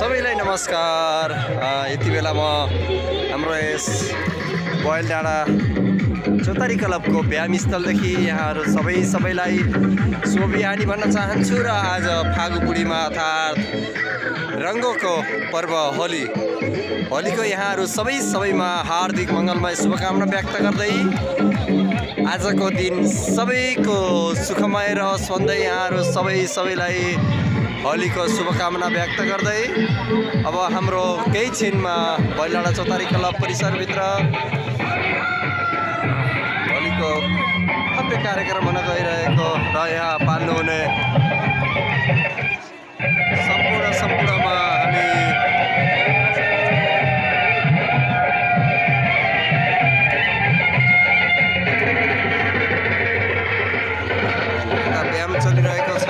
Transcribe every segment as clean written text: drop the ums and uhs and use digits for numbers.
सबैलाई नमस्कार। यति बेला म हाम्रो यस बयल डाँडा चौतारी क्लबको व्यायाम स्थलदेखि यहाँहरू सबैलाई शुभ बिहानी भन्न चाहन्छु। र आज फागु पूर्णिमा अर्थात् रङ्गको पर्व होलीको यहाँहरू सबैमा हार्दिक मङ्गलमय शुभकामना व्यक्त गर्दै आजको दिन सबैको सुखमय रहोस् भन्दै यहाँहरू सबैलाई होलीको शुभकामना व्यक्त गर्दै अब हाम्रो केही छिनमा बयल डाँडा चौतारी क्लब परिसरभित्र होलीको भव्य कार्यक्रम हुन गइरहेको र यहाँ पाल्नुहुने सम्पूर्णमा हामी व्यायाम चलिरहेको छ।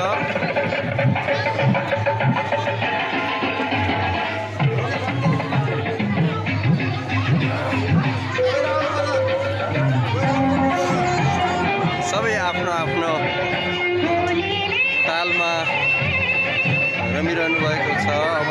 सबै आफ्नो तालमा रमिरहनु भएको छ। अब